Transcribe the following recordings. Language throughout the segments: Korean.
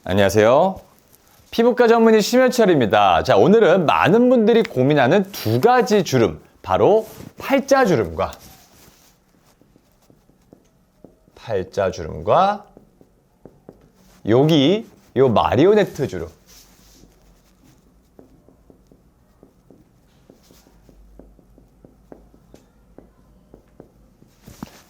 안녕하세요. 피부과 전문의 심현철입니다. 자, 오늘은 많은 분들이 고민하는 두 가지 주름, 바로 팔자주름과 여기 요 마리오네트 주름.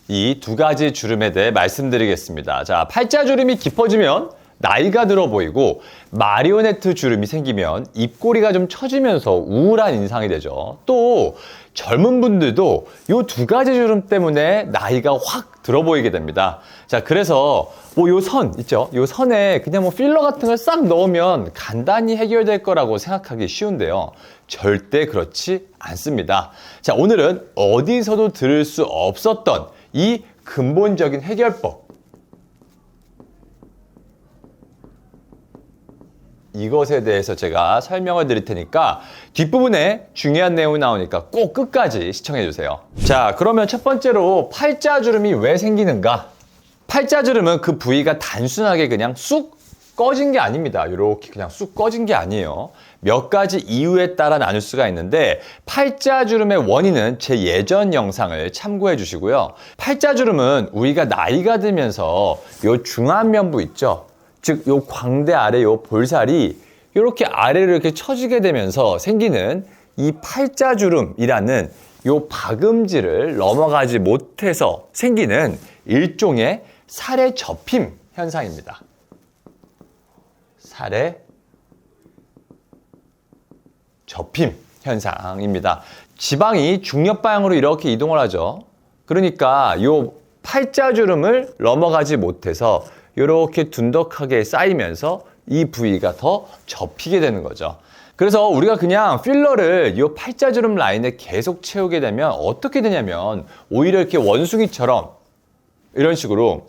이 두 가지 주름에 대해 말씀드리겠습니다. 자, 팔자주름이 깊어지면 나이가 들어 보이고 마리오네트 주름이 생기면 입꼬리가 좀 처지면서 우울한 인상이 되죠. 또 젊은 분들도 이 두 가지 주름 때문에 나이가 확 들어 보이게 됩니다. 자, 그래서 요 선 있죠? 요 선에 그냥 필러 같은 걸 싹 넣으면 간단히 해결될 거라고 생각하기 쉬운데요. 절대 그렇지 않습니다. 자, 오늘은 어디서도 들을 수 없었던 이 근본적인 해결법, 이것에 대해서 제가 설명을 드릴 테니까 뒷부분에 중요한 내용이 나오니까 꼭 끝까지 시청해 주세요. 자, 그러면 첫 번째로 팔자주름이 왜 생기는가? 팔자주름은 그 부위가 단순하게 그냥 쑥 꺼진 게 아닙니다. 이렇게 그냥 쑥 꺼진 게 아니에요. 몇 가지 이유에 따라 나눌 수가 있는데, 팔자주름의 원인은 제 예전 영상을 참고해 주시고요. 팔자주름은 우리가 나이가 들면서 요 중안면부 있죠? 즉, 요 광대 아래 요 볼살이 이렇게 아래로 이렇게 처지게 되면서 생기는 이 팔자주름이라는 요 박음질을 넘어가지 못해서 생기는 일종의 살의 접힘 현상입니다. 살의 접힘 현상입니다. 지방이 중력 방향으로 이렇게 이동을 하죠. 그러니까 요 팔자주름을 넘어가지 못해서 이렇게 둔덕하게 쌓이면서 이 부위가 더 접히게 되는 거죠. 그래서 우리가 그냥 필러를 이 팔자주름 라인에 계속 채우게 되면 어떻게 되냐면 오히려 이렇게 원숭이처럼 이런 식으로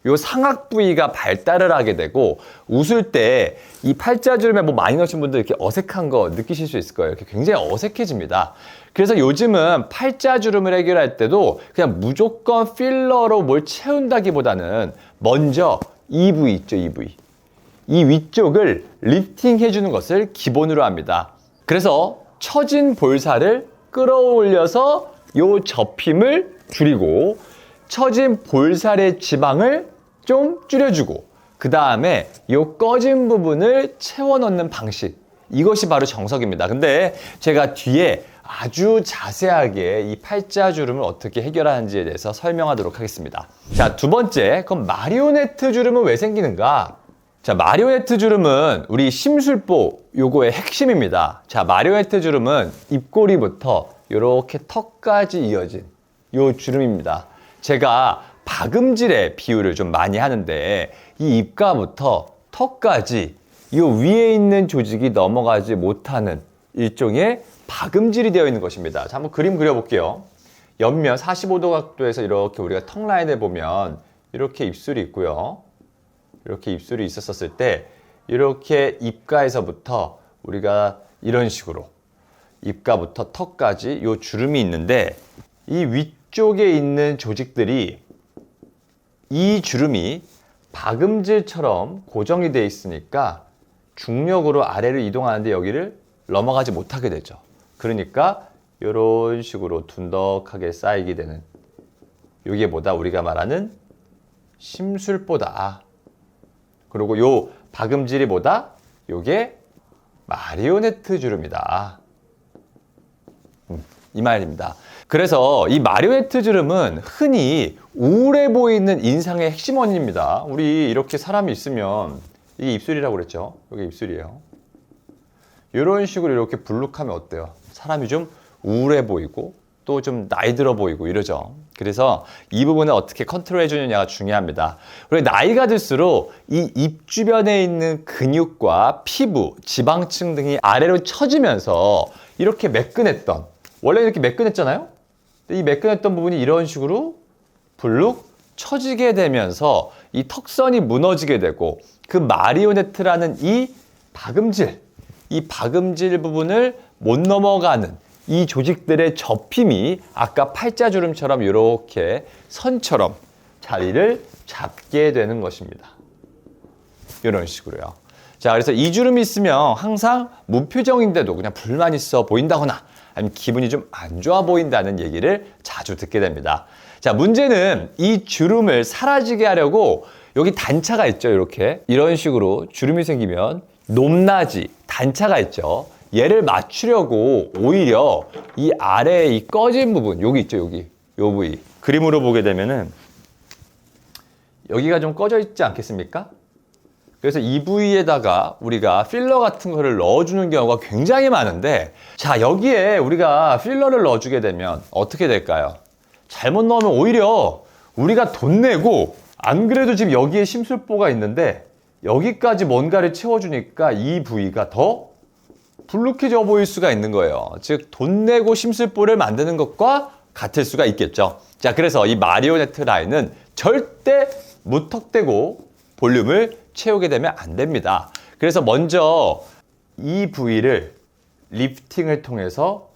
이 상악 부위가 발달을 하게 되고, 웃을 때 이 팔자주름에 많이 넣으신 분들 이렇게 어색한 거 느끼실 수 있을 거예요. 이렇게 굉장히 어색해집니다. 그래서 요즘은 팔자주름을 해결할 때도 그냥 무조건 필러로 뭘 채운다기보다는 먼저 이 부위 있죠, 이 부위. 이 위쪽을 리프팅 해주는 것을 기본으로 합니다. 그래서 처진 볼살을 끌어올려서 요 접힘을 줄이고, 처진 볼살의 지방을 좀 줄여주고, 그 다음에 이 꺼진 부분을 채워 넣는 방식, 이것이 바로 정석입니다. 근데 제가 뒤에 아주 자세하게 이 팔자주름을 어떻게 해결하는지에 대해서 설명하도록 하겠습니다. 자, 두 번째, 그럼 마리오네트 주름은 왜 생기는가? 자, 마리오네트 주름은 우리 심술보 요거의 핵심입니다. 자, 마리오네트 주름은 입꼬리부터 이렇게 턱까지 이어진 요 주름입니다. 제가 박음질의 비유를 좀 많이 하는데, 이 입가부터 턱까지 이 위에 있는 조직이 넘어가지 못하는 일종의 박음질이 되어 있는 것입니다. 자, 한번 그림 그려볼게요. 옆면 45도 각도에서 이렇게 우리가 턱 라인을 보면 이렇게 입술이 있고요. 이렇게 입술이 있었을 때 이렇게 입가에서부터 우리가 이런 식으로 입가부터 턱까지 이 주름이 있는데, 이 위쪽에 있는 조직들이, 이 주름이 박음질처럼 고정이 되어 있으니까 중력으로 아래로 이동하는데 여기를 넘어가지 못하게 되죠. 그러니까 이런 식으로 둔덕하게 쌓이게 되는, 이게 뭐다? 우리가 말하는 심술보다. 그리고 요 박음질이 뭐다? 요게 마리오네트 주름이다. 이 말입니다. 그래서 이 마리오네트 주름은 흔히 우울해 보이는 인상의 핵심 원인입니다. 우리 이렇게 사람이 있으면, 이게 입술이라고 그랬죠? 여기 입술이에요. 이런 식으로 이렇게 불룩하면 어때요? 사람이 좀 우울해 보이고 또 좀 나이 들어 보이고 이러죠. 그래서 이 부분을 어떻게 컨트롤 해주느냐가 중요합니다. 그리고 나이가 들수록 이 입 주변에 있는 근육과 피부, 지방층 등이 아래로 처지면서 이렇게 매끈했던, 원래 이렇게 매끈했잖아요? 이 매끈했던 부분이 이런 식으로 불룩 처지게 되면서 이 턱선이 무너지게 되고, 그 마리오네트라는 이 박음질 부분을 못 넘어가는 이 조직들의 접힘이 아까 팔자주름처럼 이렇게 선처럼 자리를 잡게 되는 것입니다. 이런 식으로요. 자, 그래서 이 주름이 있으면 항상 무표정인데도 그냥 불만 있어 보인다거나 아니면 기분이 좀 안 좋아 보인다는 얘기를 자주 듣게 됩니다. 자, 문제는 이 주름을 사라지게 하려고 여기 단차가 있죠. 이렇게 이런 식으로 주름이 생기면 높낮이 단차가 있죠. 얘를 맞추려고 오히려 이 아래에 이 꺼진 부분 여기 있죠. 여기 요 부위 그림으로 보게 되면은 여기가 좀 꺼져 있지 않겠습니까? 그래서 이 부위에다가 우리가 필러 같은 거를 넣어주는 경우가 굉장히 많은데, 자, 여기에 우리가 필러를 넣어주게 되면 어떻게 될까요? 잘못 넣으면 오히려 우리가 돈 내고, 안 그래도 지금 여기에 심술보가 있는데 여기까지 뭔가를 채워주니까 이 부위가 더 불룩해져 보일 수가 있는 거예요. 즉, 돈 내고 심술보를 만드는 것과 같을 수가 있겠죠. 자, 그래서 이 마리오네트 라인은 절대 무턱대고 볼륨을 채우게 되면 안 됩니다. 그래서 먼저 이 부위를 리프팅을 통해서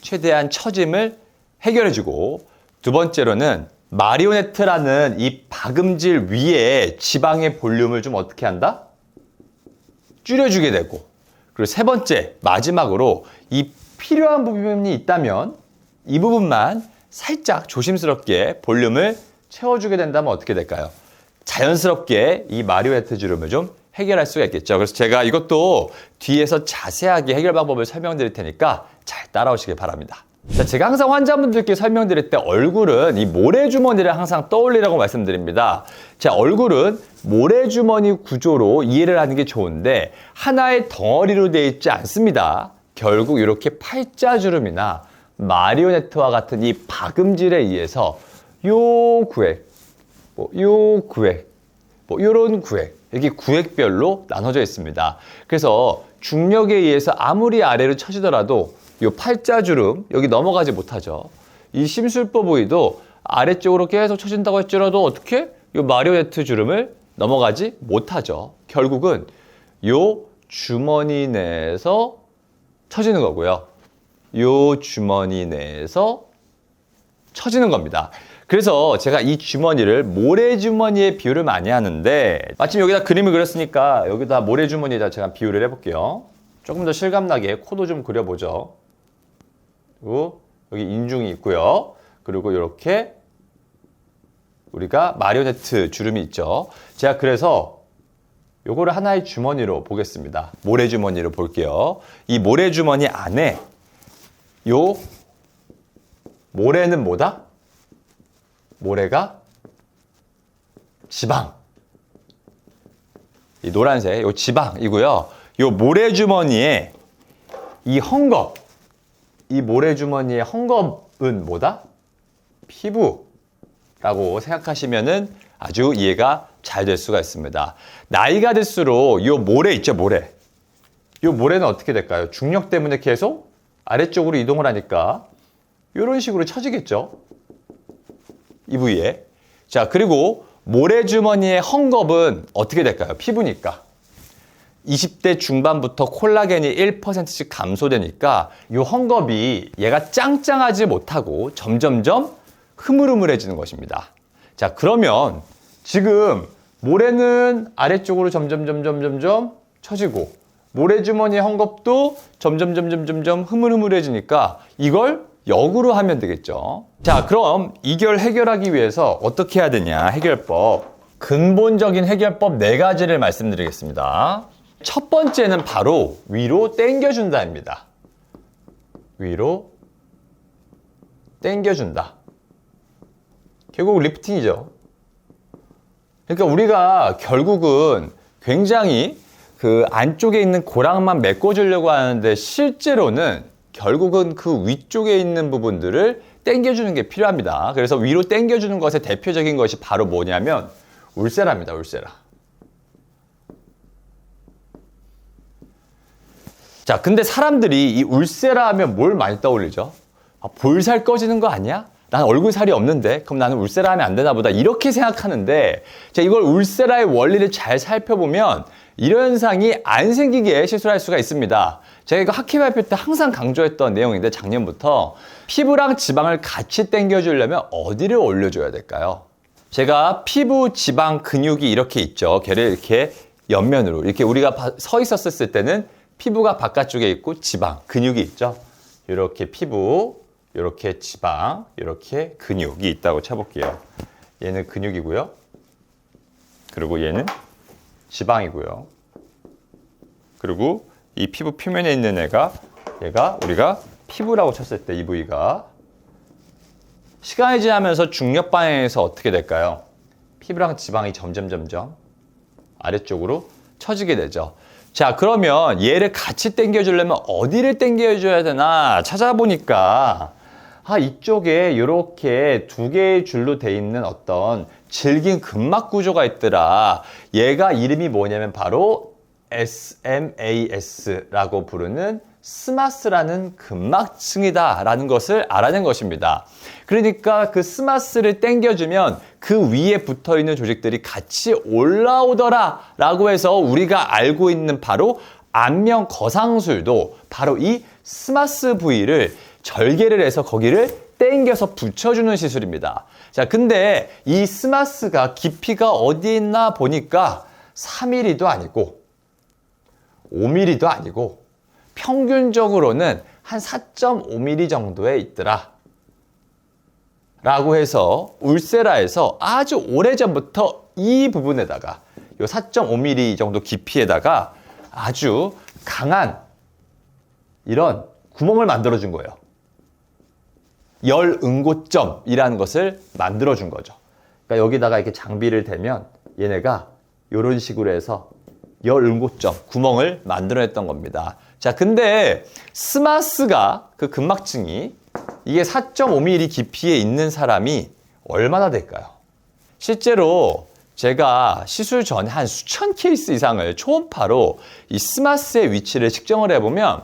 최대한 처짐을 해결해주고, 두 번째로는 마리오네트라는 이 박음질 위에 지방의 볼륨을 좀 어떻게 한다? 줄여주게 되고, 그리고 세 번째, 마지막으로 이 필요한 부분이 있다면 이 부분만 살짝 조심스럽게 볼륨을 채워주게 된다면 어떻게 될까요? 자연스럽게 이 마리오네트 주름을 좀 해결할 수가 있겠죠. 그래서 제가 이것도 뒤에서 자세하게 해결 방법을 설명드릴 테니까 잘 따라오시길 바랍니다. 자, 제가 항상 환자분들께 설명드릴 때 얼굴은 이 모래주머니를 항상 떠올리라고 말씀드립니다. 자, 얼굴은 모래주머니 구조로 이해를 하는 게 좋은데 하나의 덩어리로 되어 있지 않습니다. 결국 이렇게 팔자주름이나 마리오네트와 같은 이 박음질에 의해서 요 구획, 요 구획, 요런 구획, 이렇게 구획별로 나눠져 있습니다. 그래서 중력에 의해서 아무리 아래로 처지더라도 요 팔자주름 여기 넘어가지 못하죠. 이 심술보 부위도 아래쪽으로 계속 처진다고 했더라도 어떻게? 요 마리오네트 주름을 넘어가지 못하죠. 결국은 요 주머니 내에서 처지는 거고요. 요 주머니 내에서 처지는 겁니다. 그래서 제가 이 주머니를 모래주머니에 비유를 많이 하는데, 마침 여기다 그림을 그렸으니까 여기다 모래주머니에다 제가 비유를 해볼게요. 조금 더 실감나게 코도 좀 그려보죠. 그리고 여기 인중이 있고요. 그리고 이렇게 우리가 마리오네트 주름이 있죠. 제가 그래서 요거를 하나의 주머니로 보겠습니다. 모래주머니로 볼게요. 이 모래주머니 안에 요 모래는 뭐다? 모래가 지방. 이 노란색, 요 지방이고요. 요 모래주머니에 이 헝겊, 이 모래주머니의 헝겊은 뭐다? 피부라고 생각하시면은 아주 이해가 잘 될 수가 있습니다. 나이가 들수록 요 모래 있죠, 모래. 요 모래는 어떻게 될까요? 중력 때문에 계속 아래쪽으로 이동을 하니까 이런 식으로 처지겠죠. 이 부위에. 자, 그리고 모래주머니의 헝겊은 어떻게 될까요? 피부니까. 20대 중반부터 콜라겐이 1%씩 감소되니까 이 헝겊이 얘가 짱짱하지 못하고 점점점 흐물흐물해지는 것입니다. 자, 그러면 지금 모래는 아래쪽으로 점점 처지고 모래주머니의 헝겊도 점점 흐물흐물해지니까 이걸 역으로 하면 되겠죠. 자, 그럼 이걸 해결하기 위해서 어떻게 해야 되냐, 해결법. 근본적인 해결법 4가지를 말씀드리겠습니다. 첫 번째는 바로 위로 당겨준다입니다. 위로 당겨준다. 결국 리프팅이죠. 그러니까 우리가 결국은 굉장히 그 안쪽에 있는 고랑만 메꿔주려고 하는데 실제로는 결국은 그 위쪽에 있는 부분들을 당겨주는 게 필요합니다. 그래서 위로 당겨주는 것의 대표적인 것이 바로 뭐냐면 울세라입니다. 울세라. 자, 근데 사람들이 이 울세라 하면 뭘 많이 떠올리죠? 아, 볼살 꺼지는 거 아니야? 난 얼굴 살이 없는데 그럼 나는 울세라 하면 안 되나 보다 이렇게 생각하는데, 자, 이걸 울세라의 원리를 잘 살펴보면 이런 현상이 안 생기게 시술할 수가 있습니다. 제가 이거 학회 발표 때 항상 강조했던 내용인데 작년부터 피부랑 지방을 같이 당겨주려면 어디를 올려줘야 될까요? 제가 피부, 지방, 근육이 이렇게 있죠. 걔를 이렇게 옆면으로 이렇게 우리가 서 있었을 때는 피부가 바깥쪽에 있고 지방, 근육이 있죠. 이렇게 피부, 이렇게 지방, 이렇게 근육이 있다고 쳐볼게요. 얘는 근육이고요. 그리고 얘는 지방이고요. 그리고 이 피부 표면에 있는 얘가 우리가 피부라고 쳤을 때 이 부위가 시간이 지나면서 중력 방향에서 어떻게 될까요? 피부랑 지방이 점점 아래쪽으로 처지게 되죠. 자, 그러면 얘를 같이 당겨주려면 어디를 당겨줘야 되나 찾아보니까 이쪽에 이렇게 두 개의 줄로 돼 있는 어떤 질긴 근막 구조가 있더라. 얘가 이름이 뭐냐면 바로 SMAS라고 부르는 스마스라는 근막층이다라는 것을 알아낸 것입니다. 그러니까 그 스마스를 당겨주면 그 위에 붙어있는 조직들이 같이 올라오더라라고 해서 우리가 알고 있는 바로 안면 거상술도 바로 이 스마스 부위를 절개를 해서 거기를 당겨서 붙여주는 시술입니다. 자, 근데 이 스마스가 깊이가 어디 있나 보니까 3mm도 아니고 5mm도 아니고 평균적으로는 한 4.5mm 정도에 있더라 라고 해서 울세라에서 아주 오래전부터 이 부분에다가 요 4.5mm 정도 깊이에다가 아주 강한 이런 구멍을 만들어 준 거예요. 열응고점이라는 것을 만들어 준 거죠. 그러니까 여기다가 이렇게 장비를 대면 얘네가 이런 식으로 해서 열응고점, 구멍을 만들어냈던 겁니다. 자, 근데 스마스가 그 근막층이 이게 4.5mm 깊이에 있는 사람이 얼마나 될까요? 실제로 제가 시술 전에 한 수천 케이스 이상을 초음파로 이 스마스의 위치를 측정을 해보면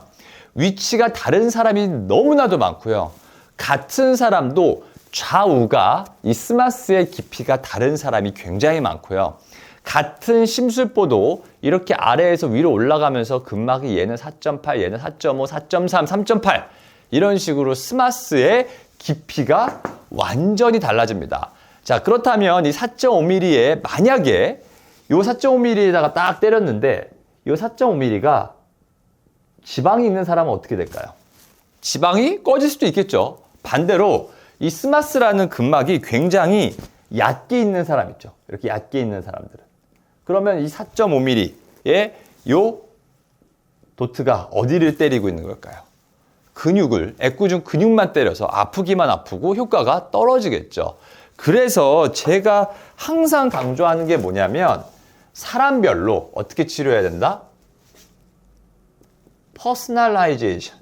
위치가 다른 사람이 너무나도 많고요. 같은 사람도 좌우가 이 스마스의 깊이가 다른 사람이 굉장히 많고요. 같은 심술보도 이렇게 아래에서 위로 올라가면서 근막이 얘는 4.8, 얘는 4.5, 4.3, 3.8 이런 식으로 스마스의 깊이가 완전히 달라집니다. 자, 그렇다면 이 4.5mm에 만약에 이 4.5mm에다가 딱 때렸는데 이 4.5mm가 지방이 있는 사람은 어떻게 될까요? 지방이 꺼질 수도 있겠죠. 반대로 이 스마스라는 근막이 굉장히 얕게 있는 사람 있죠. 이렇게 얕게 있는 사람들은. 그러면 이 4.5mm의 요 도트가 어디를 때리고 있는 걸까요? 근육을, 애꿎은 근육만 때려서 아프기만 아프고 효과가 떨어지겠죠. 그래서 제가 항상 강조하는 게 뭐냐면 사람별로 어떻게 치료해야 된다? 퍼스널라이제이션,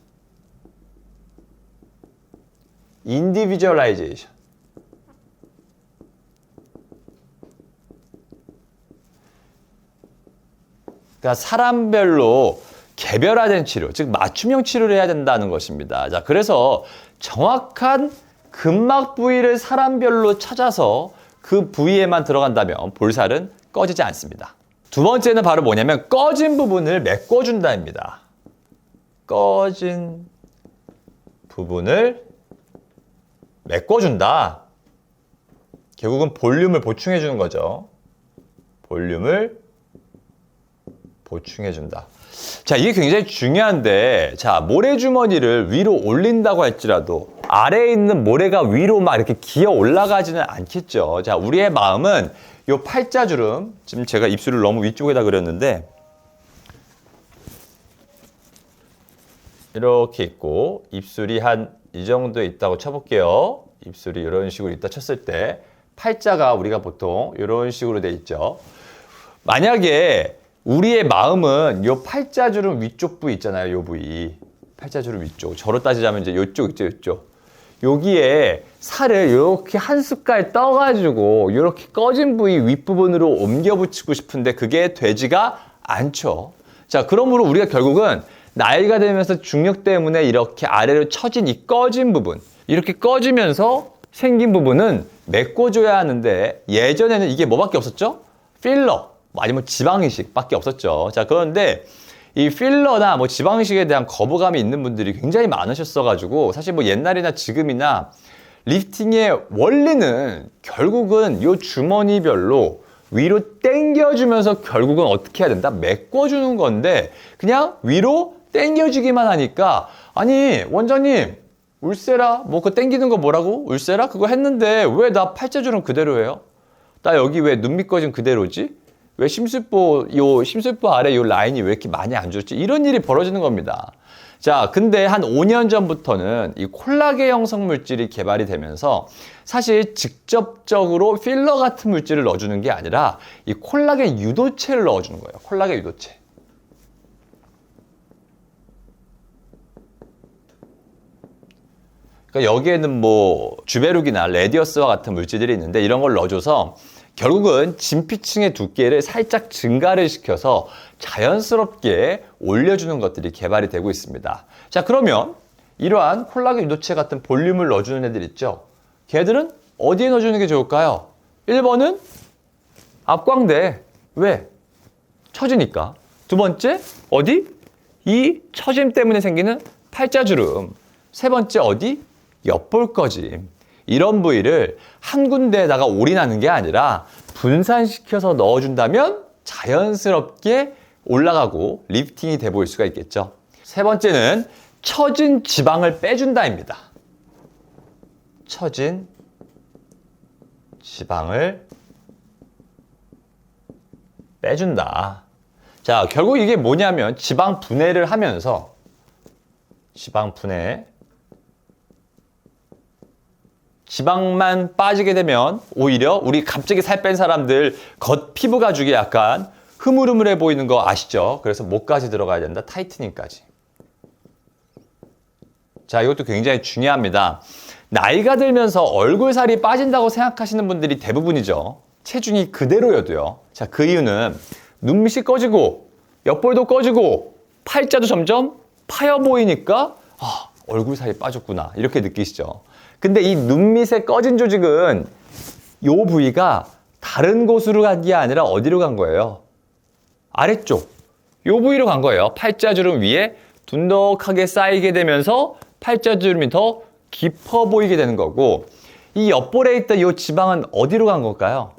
인디비주얼라이제이션. 그러니까 사람별로 개별화된 치료, 즉 맞춤형 치료를 해야 된다는 것입니다. 자, 그래서 정확한 근막 부위를 사람별로 찾아서 그 부위에만 들어간다면 볼살은 꺼지지 않습니다. 두 번째는 바로 뭐냐면 꺼진 부분을 메꿔준다입니다. 꺼진 부분을 메꿔준다. 결국은 볼륨을 보충해주는 거죠. 볼륨을 보충해준다. 자, 이게 굉장히 중요한데, 자, 모래주머니를 위로 올린다고 할지라도 아래에 있는 모래가 위로 막 이렇게 기어 올라가지는 않겠죠. 자, 우리의 마음은 요 팔자주름, 지금 제가 입술을 너무 위쪽에다 그렸는데 이렇게 있고 입술이 한 이 정도에 있다고 쳐볼게요. 입술이 이런 식으로 있다 쳤을 때 팔자가 우리가 보통 이런 식으로 돼 있죠. 만약에 우리의 마음은 요 팔자주름 위쪽 부위 있잖아요. 요 부위. 팔자주름 위쪽. 저로 따지자면 이제 요쪽 있죠. 요쪽. 여기에 살을 이렇게 한 숟갈 떠가지고 이렇게 꺼진 부위 윗부분으로 옮겨 붙이고 싶은데 그게 되지가 않죠. 자, 그러므로 우리가 결국은 나이가 들면서 중력 때문에 이렇게 아래로 처진 이 꺼진 부분, 이렇게 꺼지면서 생긴 부분은 메꿔줘야 하는데 예전에는 이게 뭐밖에 없었죠? 필러, 아니면 지방이식밖에 없었죠. 자, 그런데 이 필러나 뭐 지방이식에 대한 거부감이 있는 분들이 굉장히 많으셨어가지고 사실 뭐 옛날이나 지금이나 리프팅의 원리는 결국은 요 주머니별로 위로 당겨주면서 결국은 어떻게 해야 된다? 메꿔주는 건데 그냥 위로 당겨주기만 하니까 아니 원장님 울세라 뭐 그 당기는 거 뭐라고? 울세라? 그거 했는데 왜 나 팔자주름 그대로예요? 나 여기 왜 눈 밑꺼짐 그대로지? 왜 심술보 아래 요 라인이 왜 이렇게 많이 안 좋지? 이런 일이 벌어지는 겁니다. 자, 근데 한 5년 전부터는 이 콜라겐 형성 물질이 개발이 되면서 사실 직접적으로 필러 같은 물질을 넣어주는 게 아니라 이 콜라겐 유도체를 넣어주는 거예요. 콜라겐 유도체. 그러니까 여기에는 뭐 주베룩이나 레디어스와 같은 물질들이 있는데 이런 걸 넣어줘서 결국은 진피층의 두께를 살짝 증가를 시켜서 자연스럽게 올려주는 것들이 개발이 되고 있습니다. 자, 그러면 이러한 콜라겐 유도체 같은 볼륨을 넣어주는 애들 있죠? 걔들은 어디에 넣어주는 게 좋을까요? 1번은 앞광대. 왜? 처지니까. 두 번째, 어디? 이 처짐 때문에 생기는 팔자주름. 세 번째, 어디? 옆볼꺼짐. 이런 부위를 한 군데에다가 올인하는 게 아니라 분산시켜서 넣어준다면 자연스럽게 올라가고 리프팅이 돼 보일 수가 있겠죠. 세 번째는 처진 지방을 빼준다입니다. 처진 지방을 빼준다. 자, 결국 이게 뭐냐면 지방 분해를 하면서 지방 분해 지방만 빠지게 되면 오히려 우리 갑자기 살 뺀 사람들 겉 피부 가죽이 약간 흐물흐물해 보이는 거 아시죠? 그래서 목까지 들어가야 된다. 타이트닝까지. 자, 이것도 굉장히 중요합니다. 나이가 들면서 얼굴살이 빠진다고 생각하시는 분들이 대부분이죠. 체중이 그대로여도요. 자, 그 이유는 눈밑이 꺼지고 옆볼도 꺼지고 팔자도 점점 파여 보이니까 얼굴살이 빠졌구나 이렇게 느끼시죠. 근데 이 눈밑에 꺼진 조직은 이 부위가 다른 곳으로 간 게 아니라 어디로 간 거예요? 아래쪽. 이 부위로 간 거예요. 팔자주름 위에 둔덕하게 쌓이게 되면서 팔자주름이 더 깊어 보이게 되는 거고 이 옆볼에 있던 이 지방은 어디로 간 걸까요?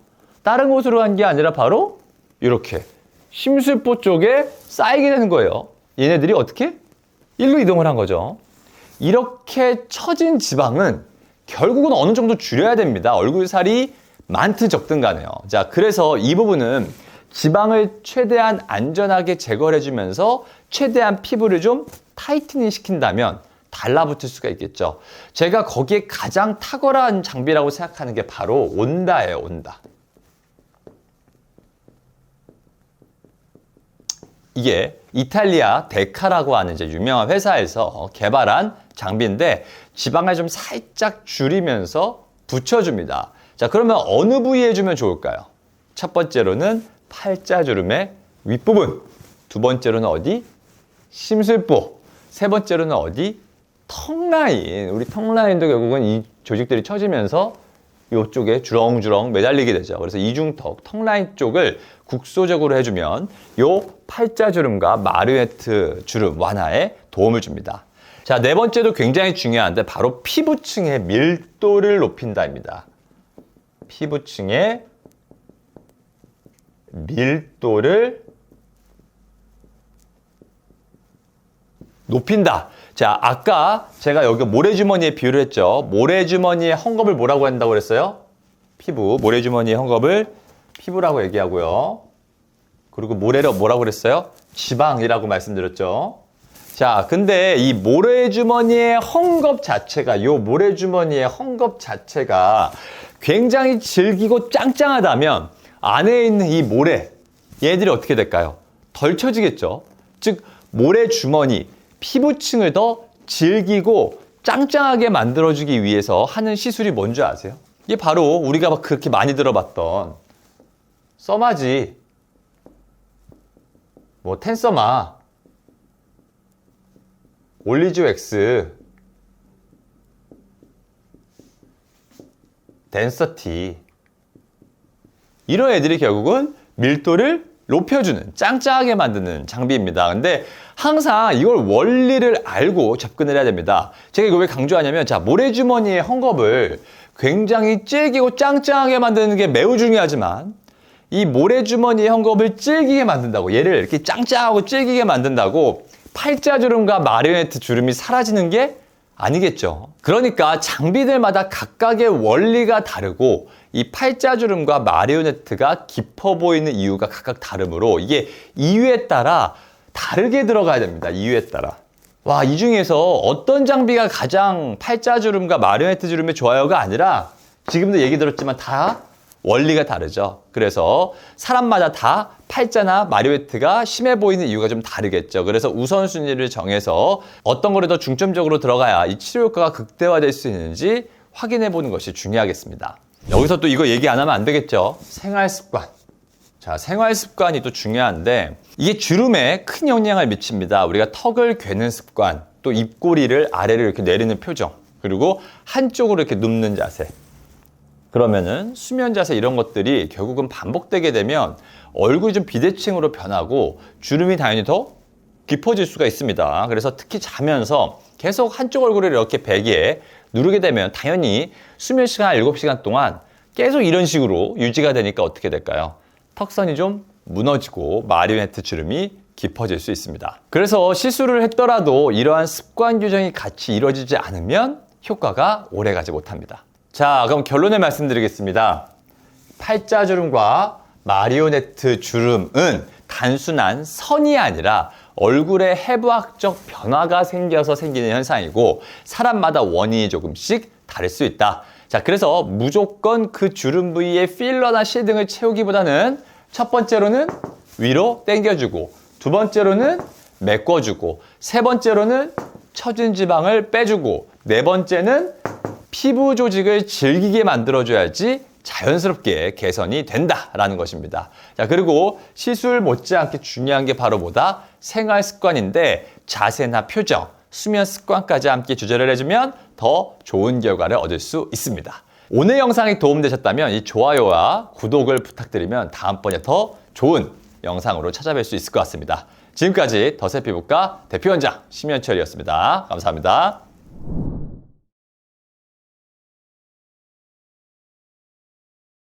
다른 곳으로 간 게 아니라 바로 이렇게 심술보 쪽에 쌓이게 되는 거예요. 얘네들이 어떻게? 일로 이동을 한 거죠. 이렇게 처진 지방은 결국은 어느 정도 줄여야 됩니다. 얼굴살이 많든 적든 간에요. 자, 그래서 이 부분은 지방을 최대한 안전하게 제거를 해주면서 최대한 피부를 좀 타이트닝 시킨다면 달라붙을 수가 있겠죠. 제가 거기에 가장 탁월한 장비라고 생각하는 게 바로 온다예요, 온다. 이게 이탈리아 데카라고 하는 이제 유명한 회사에서 개발한 장비인데 지방을 좀 살짝 줄이면서 붙여줍니다. 자, 그러면 어느 부위에 해주면 좋을까요? 첫 번째로는 팔자주름의 윗부분, 두 번째로는 어디? 심술보, 세 번째로는 어디? 턱라인. 우리 턱라인도 결국은 이 조직들이 처지면서 이쪽에 주렁주렁 매달리게 되죠. 그래서 이중턱, 턱라인 쪽을 국소적으로 해주면 이 팔자주름과 마르웨트 주름 완화에 도움을 줍니다. 자, 네 번째도 굉장히 중요한데 바로 피부층의 밀도를 높인다입니다. 피부층의 밀도를 높인다. 자, 아까 제가 여기 모래주머니에 비유를 했죠. 모래주머니의 헝겊을 뭐라고 한다고 그랬어요? 피부. 모래주머니의 헝겊을 피부라고 얘기하고요. 그리고 모래를 뭐라고 그랬어요? 지방이라고 말씀드렸죠. 자, 근데 이 모래주머니의 헝겊 자체가, 요 모래주머니의 헝겊 자체가 굉장히 질기고 짱짱하다면 안에 있는 이 모래, 얘들이 어떻게 될까요? 덜 처지겠죠. 즉, 모래주머니, 피부층을 더 질기고 짱짱하게 만들어주기 위해서 하는 시술이 뭔지 아세요? 이게 바로 우리가 막 그렇게 많이 들어봤던 써마지, 뭐 텐서마, 올리즈 웩스, 덴서티 이런 애들이 결국은 밀도를 높여주는, 짱짱하게 만드는 장비입니다. 근데 항상 이걸 원리를 알고 접근을 해야 됩니다. 제가 이걸 왜 강조하냐면, 자, 모래주머니의 헝겊을 굉장히 질기고 짱짱하게 만드는 게 매우 중요하지만 이 모래주머니의 헝겊을 질기게 만든다고, 얘를 이렇게 짱짱하고 질기게 만든다고 팔자주름과 마리오네트 주름이 사라지는 게 아니겠죠. 그러니까 장비들마다 각각의 원리가 다르고 이 팔자주름과 마리오네트가 깊어 보이는 이유가 각각 다르므로 이게 이유에 따라 다르게 들어가야 됩니다. 이유에 따라. 와, 이 중에서 어떤 장비가 가장 팔자주름과 마리오네트 주름에 좋아요가 아니라 지금도 얘기 들었지만 다 원리가 다르죠. 그래서 사람마다 다 팔자나 마리오네트가 심해 보이는 이유가 좀 다르겠죠. 그래서 우선순위를 정해서 어떤 거를 더 중점적으로 들어가야 이 치료 효과가 극대화될 수 있는지 확인해 보는 것이 중요하겠습니다. 여기서 또 이거 얘기 안 하면 안 되겠죠. 생활습관. 자, 생활습관이 또 중요한데 이게 주름에 큰 영향을 미칩니다. 우리가 턱을 괴는 습관, 또 입꼬리를 아래로 이렇게 내리는 표정, 그리고 한쪽으로 이렇게 눕는 자세. 그러면은 수면 자세 이런 것들이 결국은 반복되게 되면 얼굴이 좀 비대칭으로 변하고 주름이 당연히 더 깊어질 수가 있습니다. 그래서 특히 자면서 계속 한쪽 얼굴을 이렇게 베개에 누르게 되면 당연히 수면 시간 7시간 동안 계속 이런 식으로 유지가 되니까 어떻게 될까요? 턱선이 좀 무너지고 마리오네트 주름이 깊어질 수 있습니다. 그래서 시술을 했더라도 이러한 습관 교정이 같이 이루어지지 않으면 효과가 오래가지 못합니다. 자, 그럼 결론을 말씀드리겠습니다. 팔자주름과 마리오네트 주름은 단순한 선이 아니라 얼굴에 해부학적 변화가 생겨서 생기는 현상이고 사람마다 원인이 조금씩 다를 수 있다. 자, 그래서 무조건 그 주름 부위에 필러나 실 등을 채우기보다는 첫 번째로는 위로 당겨주고, 두 번째로는 메꿔주고, 세 번째로는 처진 지방을 빼주고, 네 번째는 피부 조직을 질기게 만들어줘야지 자연스럽게 개선이 된다라는 것입니다. 자, 그리고 시술 못지않게 중요한 게 바로 뭐다? 생활 습관인데 자세나 표정, 수면 습관까지 함께 조절을 해주면 더 좋은 결과를 얻을 수 있습니다. 오늘 영상이 도움되셨다면 이 좋아요와 구독을 부탁드리면 다음번에 더 좋은 영상으로 찾아뵐 수 있을 것 같습니다. 지금까지 더세 피부과 대표원장 심연철이었습니다. 감사합니다.